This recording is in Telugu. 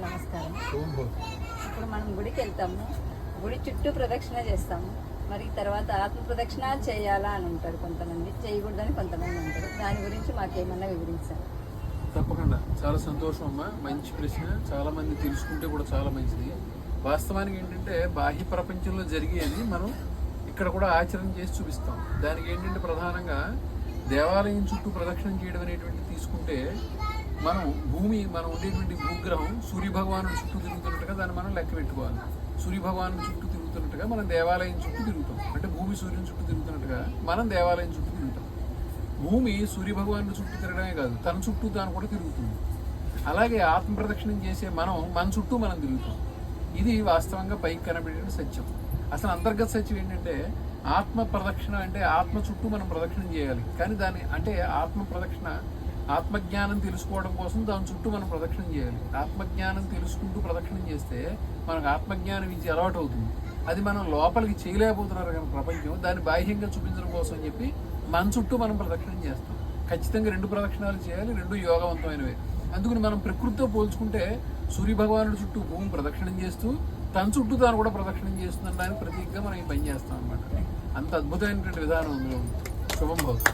నమస్కారం. ఇప్పుడు మనం గుడికి వెళ్తాము, గుడి చుట్టూ ప్రదక్షిణ చేస్తాము. మరి తర్వాత ఆత్మ ప్రదక్షిణ చేయాలా అని ఉంటారు కొంతమంది, చేయకూడదని కొంతమంది అంటారు. దాని గురించి మాకేమన్నా వివరించారు? తప్పకుండా. చాలా సంతోషం అమ్మా, మంచి ప్రశ్న. చాలా మంది తెలుసుకుంటే కూడా చాలా మంచిది. వాస్తవానికి ఏంటంటే బాహ్య ప్రపంచంలో జరిగేది మనం ఇక్కడ కూడా ఆచరణ చేసి చూపిస్తాం. దానికి ఏంటంటే ప్రధానంగా దేవాలయం చుట్టూ ప్రదక్షిణం చేయడం అనేటువంటి తీసుకుంటే మనం మనం ఉండేటువంటి భూగ్రహం సూర్యభగవానుడు చుట్టూ తిరుగుతున్నట్టుగా దాన్ని మనం లెక్క పెట్టుకోవాలి. సూర్యభగవానుడు చుట్టూ తిరుగుతున్నట్టుగా మనం దేవాలయం చుట్టూ తిరుగుతాం. అంటే భూమి సూర్యుని చుట్టూ తిరుగుతున్నట్టుగా మనం దేవాలయం చుట్టూ తిరుగుతాం. భూమి సూర్యభగవానుడు చుట్టూ తిరగడమే కాదు, తన చుట్టూ తాను కూడా తిరుగుతుంది. అలాగే ఆత్మ ప్రదక్షిణం చేసే మన చుట్టూ మనం తిరుగుతాం. ఇది వాస్తవంగా పైకి కనబడే సత్యం. అసలు అంతర్గత సత్యం ఏంటంటే ఆత్మ ప్రదక్షిణ అంటే ఆత్మ చుట్టూ మనం ప్రదక్షిణం చేయాలి. కానీ దాని అంటే ఆత్మ ప్రదక్షిణ ఆత్మజ్ఞానం తెలుసుకోవడం కోసం దాని చుట్టూ మనం ప్రదక్షిణం చేయాలి. ఆత్మజ్ఞానం తెలుసుకుంటూ ప్రదక్షిణం చేస్తే మనకు ఆత్మజ్ఞాన విద్య అలవాటు అవుతుంది. అది మనం లోపలికి చేయలేకపోతున్నారు కానీ ప్రపంచం దాన్ని బాహ్యంగా చూపించడం కోసం అని చెప్పి మన చుట్టూ మనం ప్రదక్షిణం చేస్తాం. ఖచ్చితంగా 2 ప్రదక్షిణాలు చేయాలి, 2 యోగవంతమైనవే. అందుకని మనం ప్రకృతితో పోల్చుకుంటే సూర్యభగవానుడి చుట్టూ భూమి ప్రదక్షిణం చేస్తూ తన చుట్టూ తాను కూడా ప్రదక్షిణం చేస్తుందని ప్రతీకగా మనం ఈ పని చేస్తాం అనమాట. అంత అద్భుతమైనటువంటి విధానం ఉంది. శుభం భవతు.